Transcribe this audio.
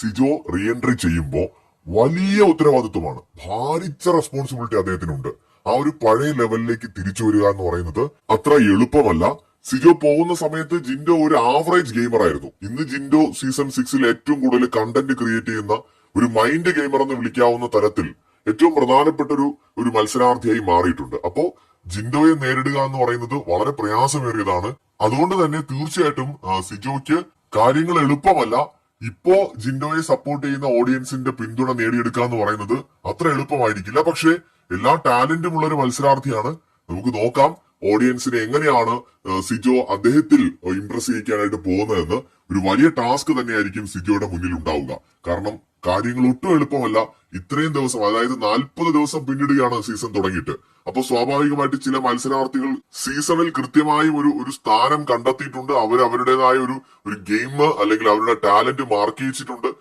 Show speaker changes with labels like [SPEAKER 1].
[SPEAKER 1] Sijo re entry ചെയ്യുമ്പോൾ വലിയ ഉത്തരവാദിത്വമാണ്, ഭാരിച്ച റെസ്പോൺസിബിലിറ്റി അദ്ദേഹത്തിനുണ്ട്. ആ ഒരു പഴയ ലെവലിലേക്ക് തിരിച്ചു വരിക എന്ന് പറയുന്നത് അത്ര എളുപ്പമല്ല. സിജോ പോകുന്ന സമയത്ത് ജിൻഡോ ഒരു ആവറേജ് ഗെയിമർ ആയിരുന്നു. ഇന്ന് ജിൻഡോ സീസൺ 6 ഏറ്റവും കൂടുതൽ കണ്ടന്റ് ക്രിയേറ്റ് ചെയ്യുന്ന ഒരു മൈൻഡ് ഗെയിമർ എന്ന് വിളിക്കാവുന്ന തരത്തിൽ ഏറ്റവും പ്രധാനപ്പെട്ട ഒരു മത്സരാർത്ഥിയായി മാറിയിട്ടുണ്ട്. അപ്പോ ജിൻഡോയെ നേരിടുക എന്ന് പറയുന്നത് വളരെ പ്രയാസമേറിയതാണ്. അതുകൊണ്ട് തന്നെ തീർച്ചയായിട്ടും സിജോയ്ക്ക് കാര്യങ്ങൾ എളുപ്പമല്ല. ഇപ്പോ ജിൻഡോയെ സപ്പോർട്ട് ചെയ്യുന്ന ഓഡിയൻസിന്റെ പിന്തുണ നേടിയെടുക്കുക എന്ന് പറയുന്നത് അത്ര എളുപ്പമായിരിക്കില്ല. പക്ഷേ എല്ലാ ടാലന്റും ഉള്ള ഒരു മത്സരാർത്ഥിയാണ്. നമുക്ക് നോക്കാം ഓഡിയൻസിനെ എങ്ങനെയാണ് സിജോ അദ്ദേഹത്തിൽ ഇംപ്രസ് ചെയ്യിക്കാനായിട്ട് പോകുന്നതെന്ന്. ഒരു വലിയ ടാസ്ക് തന്നെയായിരിക്കും സിജോയുടെ മുന്നിൽ ഉണ്ടാവുക. കാരണം കാര്യങ്ങൾ ഒട്ടും എളുപ്പമല്ല. ഇത്രയും ദിവസം, അതായത് 40 ദിവസം പിന്നിടുകയാണ് സീസൺ തുടങ്ങിയിട്ട്. അപ്പൊ സ്വാഭാവികമായിട്ട് ചില മത്സരാർത്ഥികൾ സീസണിൽ കൃത്യമായും ഒരു സ്ഥാനം കണ്ടെത്തിയിട്ടുണ്ട്. അവർ അവരുടേതായ ഒരു ഗെയിം അല്ലെങ്കിൽ അവരുടെ ടാലന്റ് മാർക്ക് ചെയ്യിച്ചിട്ടുണ്ട്.